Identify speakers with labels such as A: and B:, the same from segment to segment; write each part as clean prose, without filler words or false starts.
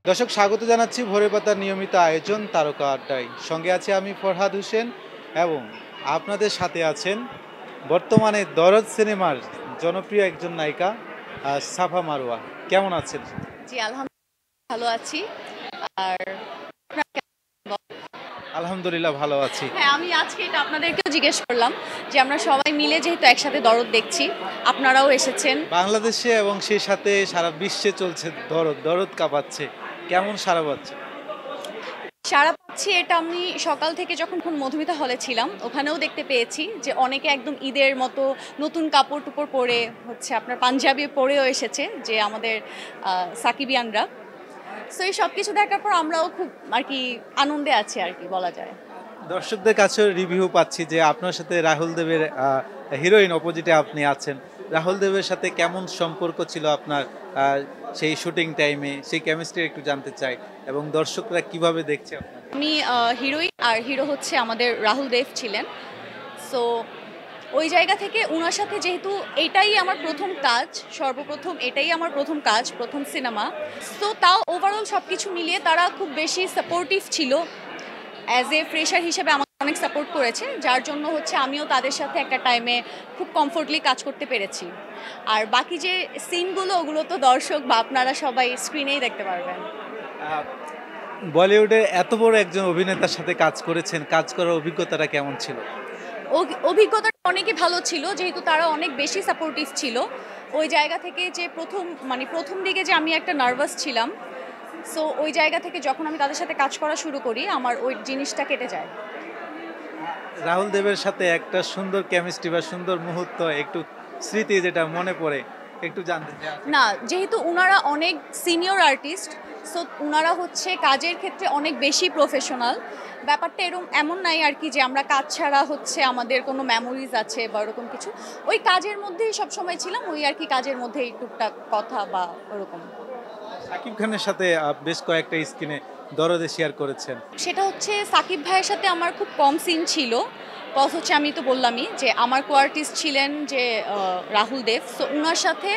A: দর্শক স্বাগত জানাচ্ছি ভোরের পাতার নিয়মিত আয়োজন তারকা আড্ডায়। সঙ্গে আছি আমি ফরহাদ হোসেন এবং আপনাদের সাথে আছেন বর্তমানে দরদ সিনেমার জনপ্রিয় একজন নায়িকা সাফা মারোয়া। কেমন আছেন?
B: জি, আলহামদুলিল্লাহ ভালো আছি। আর
A: আলহামদুলিল্লাহ ভালো আছি।
B: হ্যাঁ, আমি আজকে এটা আপনাদেরকেও জিজ্ঞেস করলাম যে আমরা সবাই মিলে যেহেতু একসাথে দরদ দেখছি, আপনারাও এসেছেন।
A: বাংলাদেশে এবং সেই সাথে সারা বিশ্বে চলছে দরদ, দরদ কাঁপাচ্ছে। কেমন সারা পাচ্ছে?
B: সাড়া পাচ্ছি এটা আমি সকাল থেকে যখন মধুমিতা হলে ছিলাম ওখানেও দেখতে পেয়েছি যে অনেকে একদম ঈদের মতো নতুন কাপড় টুপড় পরে হচ্ছে আপনার পাঞ্জাবি পরেও এসেছে যে আমাদের সাকিবিয়ানরা। সো এই সব কিছু দেখার পর আমরাও খুব আর কি আনন্দে আছি আর কি বলা যায়।
A: দর্শকদের কাছেও রিভিউ পাচ্ছি যে আপনার সাথে রাহুল দেবের হিরোইন অপোজিটে আপনি আছেন। রাহুল দেবের সাথে কেমন সম্পর্ক ছিল আপনার সেই শুটিং টাইমে, সেই কেমিস্ট্রি একটু জানতে চাই এবং দর্শকরা কিভাবে দেখছে আপনাকে?
B: আমি হিরোইন আর হিরো হচ্ছে আমাদের রাহুল দেব ছিলেন। সো ওই জায়গা থেকে উনার সাথে যেহেতু এটাই আমার প্রথম কাজ, সর্বপ্রথম এটাই আমার প্রথম কাজ, প্রথম সিনেমা। তো তাও ওভারঅল সব কিছু মিলিয়ে তারা খুব বেশি সাপোর্টিভ ছিল। অ্যাজ এ ফ্রেশার হিসেবে আমাকে অনেক সাপোর্ট করেছে, যার জন্য হচ্ছে আমিও তাদের সাথে একটা টাইমে খুব কমফোর্টলি কাজ করতে পেরেছি। আর বাকি যে সিনগুলো ওগুলো তো দর্শক বা আপনারা সবাই স্ক্রিনেই দেখতে পারবেন।
A: আহ, বলিউডে এত বড় একজন অভিনেতার সাথে কাজ করেছেন, কাজ করার অভিজ্ঞতাটা কেমন ছিল?
B: অভিজ্ঞতাটা অনেকই ভালো ছিল যেহেতু তারা অনেক বেশি সাপোর্টিভ ছিল। ওই জায়গা থেকে যে প্রথম দিকে যে আমি একটা নার্ভাস ছিলাম, সো ওই জায়গা থেকে যখন আমি তাদের সাথে কাজ করা শুরু করি আমার ওই জিনিসটা কেটে যায়।
A: রাহুল দেবের সাথে একটা সুন্দর কেমিস্ট্রি বা সুন্দর মুহূর্ত, একটু স্মৃতি যেটা মনে পড়ে একটু জানতে চাই।
B: না, যেহেতু উনারা অনেক সিনিয়র আর্টিস্ট, সো উনারা হচ্ছে কাজের ক্ষেত্রে অনেক বেশি প্রফেশনাল। ব্যাপারটা এমন নাই আর কি যে আমরা কাজ ছাড়া হচ্ছে আমাদের কোনো মেমোরিজ আছে বা ওরকম কিছু। ওই কাজের মধ্যেই সবসময় ছিলাম, ওই আর কি কাজের মধ্যেই টুকটাক কথা বা ওরকম।
A: শাকিব খানের সাথে বেশ কয়েকটা স্ক্রিনে দরদে শেয়ার করেছেন।
B: সেটা হচ্ছে সাকিব ভাইয়ের সাথে আমার খুব কম সিন ছিল। কজ হচ্ছে আমি তো বললামই যে আমার কো আর্টিস্ট ছিলেন যে রাহুল দেব, সো উনার সাথে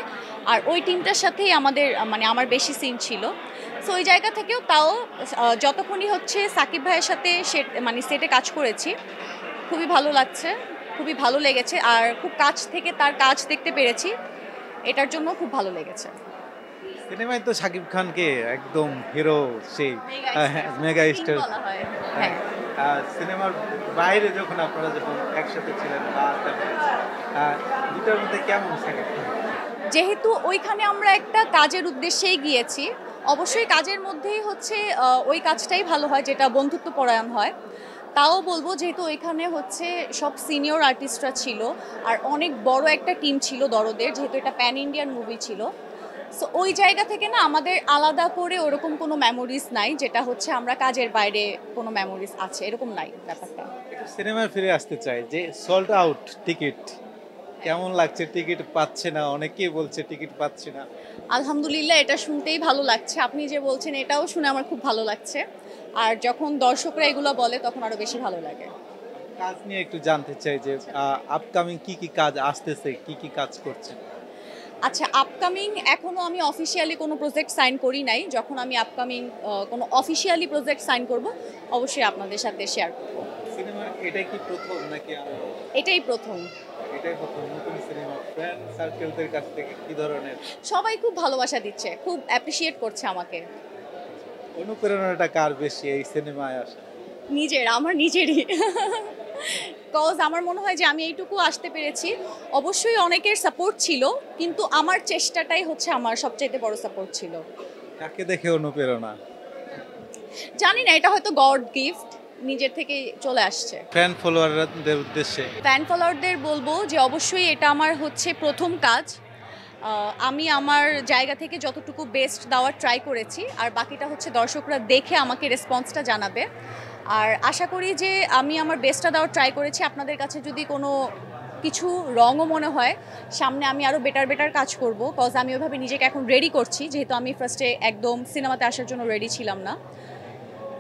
B: আর ওই টিমটার সাথেই আমাদের মানে আমার বেশি সিন ছিল। সো ওই জায়গা থেকেও তাও যতক্ষণই হচ্ছে সাকিব ভাইয়ের সাথে সেটে কাজ করেছি খুবই ভালো লাগছে, খুবই ভালো লেগেছে আর খুব কাছ থেকে তার কাজ দেখতে পেরেছি, এটার জন্য খুব ভালো লেগেছে।
A: সিনেমায় তো শাকিব খানকে একদম হিরো, সেই মেগা স্টার
B: বলা হয়। হ্যাঁ,
A: সিনেমার বাইরে যখন একসাথে ছিলেন বা আড্ডা দিয়েছেন, দুটার মধ্যে কেমন শাকিব খান?
B: যেহেতু ওইখানে আমরা একটা কাজের উদ্দেশ্যেই গিয়েছি, অবশ্যই কাজের মধ্যেই হচ্ছে ওই কাজটাই ভালো হয় যেটা বন্ধুত্ব পরায়ণ হয়। তাও বলবো যেহেতু ওইখানে হচ্ছে সব সিনিয়র আর্টিস্টরা ছিল আর অনেক বড় একটা টিম ছিল দরদের, যেহেতু এটা প্যান ইন্ডিয়ান মুভি ছিল। সো ওই জায়গা থেকে না আমাদের আলাদা করে ওরকম কোনো মেমোরিজ নাই যেটা হচ্ছে আমরা কাজের বাইরে কোনো মেমোরিজ আছে এরকম নাই ব্যাপারটা।
A: একটু সিনেমায় ফিরে আসতে চাই যে সোল্ড আউট টিকিট কেমন লাগছে? টিকিট পাচ্ছে না, অনেকেই বলছে টিকিট পাচ্ছে না।
B: আলহামদুলিল্লাহ, এটা শুনতেই ভালো লাগছে। আপনি যে বলছেন এটাও শুনে আমার খুব ভালো লাগছে। আর যখন দর্শকরা এগুলো বলে তখন আরো বেশি ভালো লাগে।
A: কাজ নিয়ে একটু জানতে চাই যে আপকামিং কি কি কাজ আসতেছে, কি কি কাজ করছেন?
B: আচ্ছা, আপকামিং এখনো আমি অফিসিয়ালি কোনো প্রজেক্ট সাইন করি নাই। যখন আমি আপকামিং কোনো অফিসিয়ালি প্রজেক্ট সাইন করব অবশ্যই আপনাদের সাথে শেয়ার করব।
A: সিনেমার এটাই কি প্রথম নাকি আরো?
B: এটাই প্রথম।
A: এটাই প্রথম নতুন সিনেমা। ফ্রেন্ড সার্কেলদের কাছ থেকে কি ধরনের
B: সবাই খুব ভালোবাসা দিচ্ছে, খুব অ্যাপ্রিসিয়েট করছে আমাকে।
A: অনুপ্রেরণাটা কার বেশি এই সিনেমায় আসা?
B: আমার নিজেরই। কজ আমার মনে হয় যে আমি এইটুকু আসতে পেরেছি। অবশ্যই অনেকের সাপোর্ট ছিল, কিন্তু আমার চেষ্টাটাই হচ্ছে আমার সবচাইতে বড় সাপোর্ট ছিল।
A: কাকে দেখে অনুপ্রেরণা?
B: জানি না, এটা হয়তো গড গিফট, নিজের থেকে চলে আসছে।
A: ফ্যান ফলোয়ারদের উদ্দেশ্যে
B: ফ্যান ফলোয়ারদের বলবো যে অবশ্যই এটা আমার হচ্ছে প্রথম কাজ। আমি আমার জায়গা থেকে যতটুকু বেস্ট দেওয়ার ট্রাই করেছি, আর বাকিটা হচ্ছে দর্শকরা দেখে আমাকে রেসপন্সটা জানাবে। আর আশা করি যে আমি আমার বেস্টটা দেওয়ার ট্রাই করেছি। আপনাদের কাছে যদি কোনো কিছু রঙও মনে হয়, সামনে আমি আরও বেটার কাজ করব। কজ আমি ওইভাবে নিজেকে এখন রেডি করছি, যেহেতু আমি ফার্স্টে একদম সিনেমাতে আসার জন্য রেডি ছিলাম না।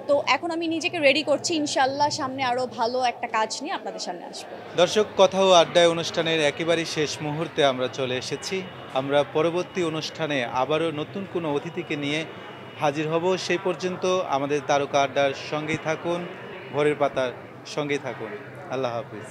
B: তো এখন আমি নিজেকে রেডি করছি, ইনশাল্লাহ সামনে আরও ভালো একটা কাজ নিয়ে আপনাদের সামনে আসবো।
A: দর্শক, কথা ও আড্ডায় অনুষ্ঠানের একেবারেই শেষ মুহূর্তে আমরা চলে এসেছি। আমরা পরবর্তী অনুষ্ঠানে আবারও নতুন কোনো অতিথিকে নিয়ে হাজির হব। সেই পর্যন্ত আমাদের তারকা আড্ডার সঙ্গেই থাকুন, ভোরের পাতার সঙ্গেই থাকুন। আল্লাহ হাফিজ।